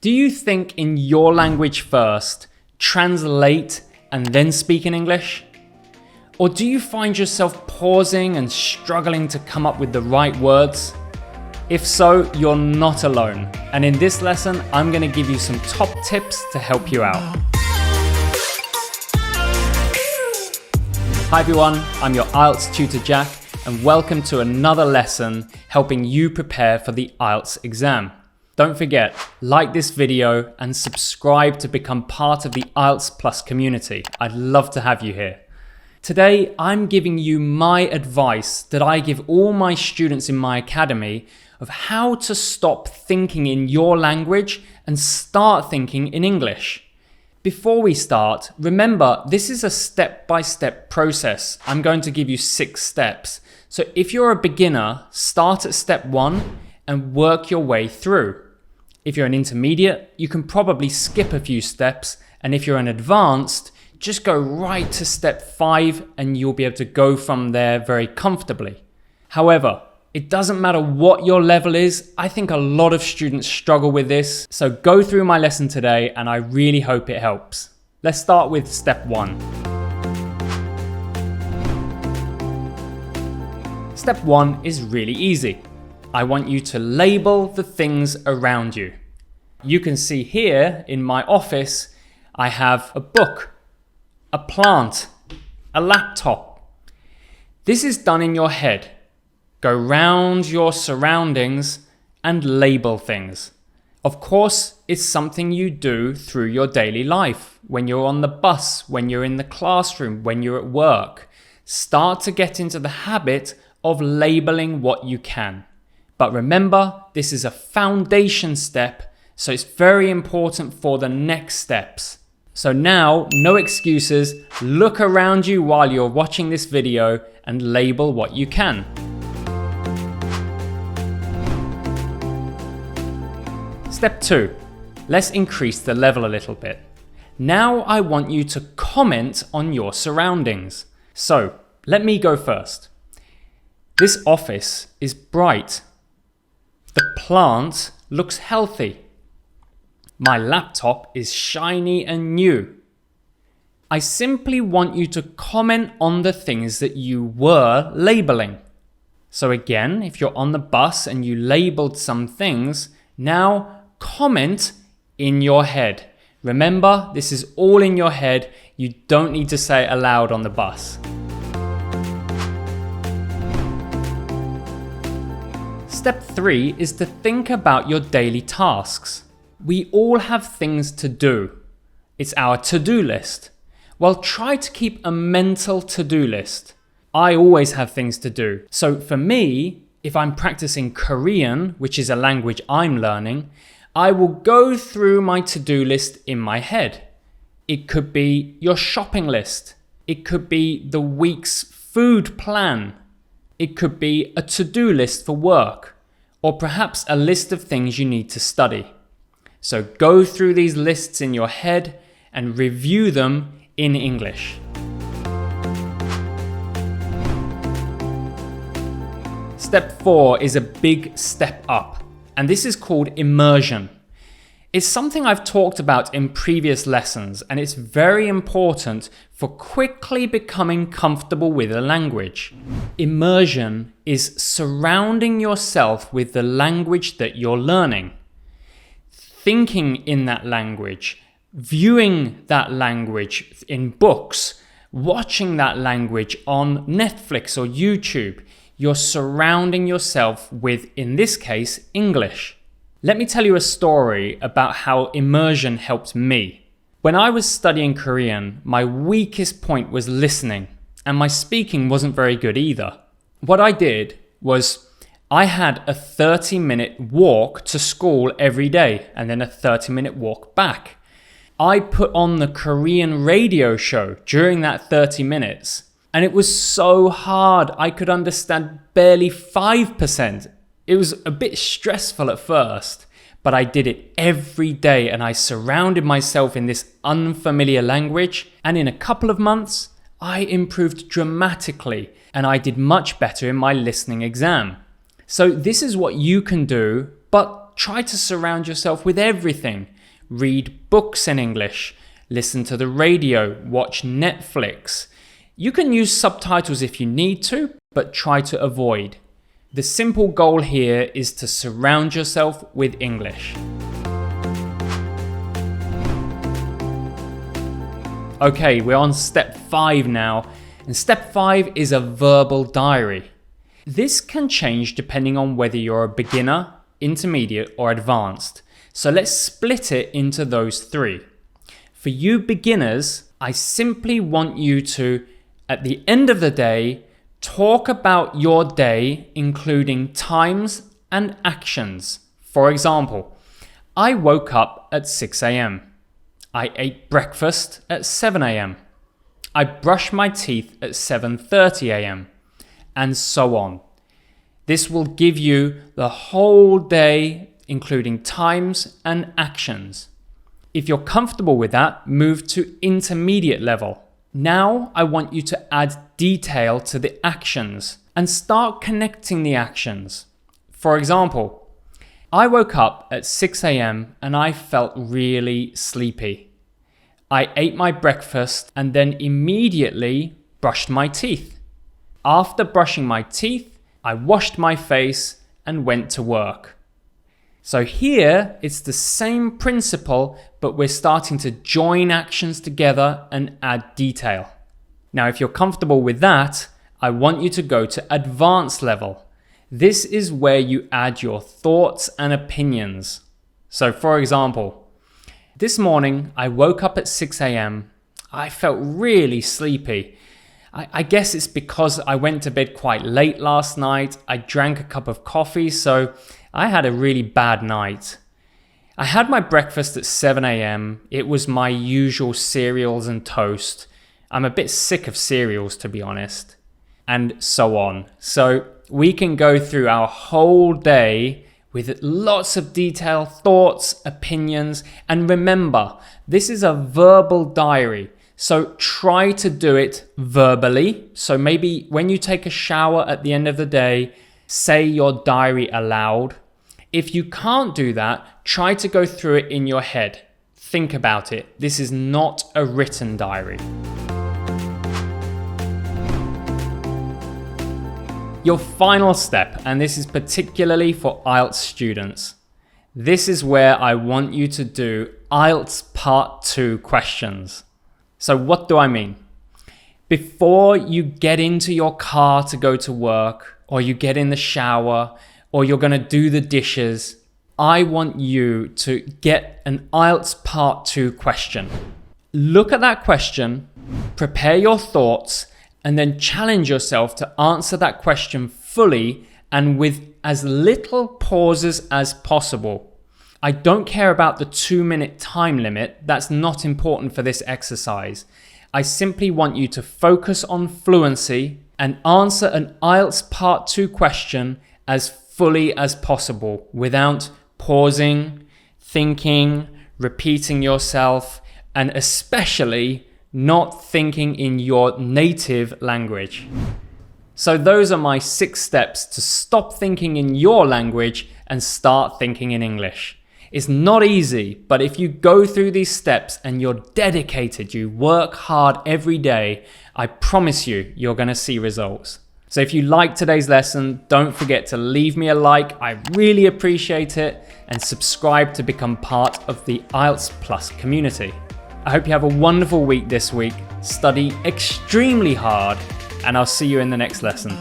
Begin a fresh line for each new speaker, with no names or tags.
Do you think in your language first, translate and then speak in English? Or do you find yourself pausing and struggling to come up with the right words? If so, you're not alone. And in this lesson, I'm going to give you some top tips to help you out. Hi everyone, I'm your IELTS tutor Jack, and welcome to another lesson helping you prepare for the IELTS exam. Don't forget, like this video and subscribe to become part of the IELTS Plus community. I'd love to have you here. Today, I'm giving you my advice that I give all my students in my academy of how to stop thinking in your language and start thinking in English. Before we start, remember, this is a step-by-step process. I'm going to give you 6 steps. So if you're a beginner, start at step 1 and work your way through. If you're an intermediate, you can probably skip a few steps, and if you're an advanced, just go right to step 5 and you'll be able to go from there very comfortably. However, it doesn't matter what your level is. I think a lot of students struggle with this. So go through my lesson today and I really hope it helps. Let's start with step 1. Step 1 is really easy. I want you to label the things around you. You can see here in my office, I have a book, a plant, a laptop. This is done in your head. Go round your surroundings and label things. Of course, it's something you do through your daily life. When you're on the bus, when you're in the classroom, when you're at work. Start to get into the habit of labeling what you can. But remember, this is a foundation step, so it's very important for the next steps. So now, no excuses, look around you while you're watching this video and label what you can. Step 2, let's increase the level a little bit. Now I want you to comment on your surroundings. So let me go first. This office is bright. The plant looks healthy. My laptop is shiny and new. I simply want you to comment on the things that you were labeling. So again, if you're on the bus and you labeled some things, now comment in your head. Remember, this is all in your head. You don't need to say it aloud on the bus. Step 3 is to think about your daily tasks. We all have things to do. It's our to-do list. Well, try to keep a mental to-do list. I always have things to do. So for me, if I'm practicing Korean, which is a language I'm learning, I will go through my to-do list in my head. It could be your shopping list. It could be the week's food plan. It could be a to-do list for work, or perhaps a list of things you need to study. So go through these lists in your head and review them in English. Step 4 is a big step up, and this is called immersion. It's something I've talked about in previous lessons, and it's very important for quickly becoming comfortable with a language. Immersion is surrounding yourself with the language that you're learning. Thinking in that language, viewing that language in books, watching that language on Netflix or YouTube. You're surrounding yourself with, in this case, English. Let me tell you a story about how immersion helped me. When I was studying Korean, my weakest point was listening, and my speaking wasn't very good either. What I did was I had a 30-minute walk to school every day and then a 30-minute walk back. I put on the Korean radio show during that 30 minutes, and it was so hard. I could understand barely 5%. It was a bit stressful at first, but I did it every day and I surrounded myself in this unfamiliar language, and in a couple of months, I improved dramatically and I did much better in my listening exam. So this is what you can do, but try to surround yourself with everything. Read books in English, listen to the radio, watch Netflix. You can use subtitles if you need to, but try to avoid. The simple goal here is to surround yourself with English. Okay, we're on step 5 now, and step 5 is a verbal diary. This can change depending on whether you're a beginner, intermediate, or advanced. So let's split it into those 3. For you beginners, I simply want you to, at the end of the day, talk about your day, including times and actions. For example, I woke up at 6 a.m. I ate breakfast at 7 a.m. I brushed my teeth at 7:30 a.m. and so on. This will give you the whole day, including times and actions. If you're comfortable with that, move to intermediate level. Now I want you to add detail to the actions and start connecting the actions. For example, I woke up at 6 a.m. and I felt really sleepy. I ate my breakfast and then immediately brushed my teeth. After brushing my teeth, I washed my face and went to work. So here it's the same principle, but we're starting to join actions together and add detail. Now, if you're comfortable with that, I want you to go to advanced level. This is where you add your thoughts and opinions. So for example, this morning I woke up at 6 a.m. I felt really sleepy. I guess it's because I went to bed quite late last night. I drank a cup of coffee, so I had a really bad night. I had my breakfast at 7 a.m. It was my usual cereals and toast. I'm a bit sick of cereals, to be honest. And so on. So we can go through our whole day with lots of detailed thoughts, opinions, and remember, this is a verbal diary. So try to do it verbally. So maybe when you take a shower at the end of the day, say your diary aloud. If you can't do that, try to go through it in your head. Think about it. This is not a written diary. Your final step, and this is particularly for IELTS students. This is where I want you to do IELTS Part 2 questions. So what do I mean? Before you get into your car to go to work, or you get in the shower, or you're going to do the dishes, I want you to get an IELTS Part 2 question. Look at that question, prepare your thoughts, and then challenge yourself to answer that question fully and with as little pauses as possible. I don't care about the 2-minute time limit. That's not important for this exercise. I simply want you to focus on fluency and answer an IELTS Part 2 question as fully as possible without pausing, thinking, repeating yourself, and especially not thinking in your native language. So those are my 6 steps to stop thinking in your language and start thinking in English. It's not easy, but if you go through these steps and you're dedicated, you work hard every day, I promise you, you're going to see results. So if you liked today's lesson, don't forget to leave me a like. I really appreciate it, and subscribe to become part of the IELTS Plus community. I hope you have a wonderful week this week. Study extremely hard, and I'll see you in the next lesson.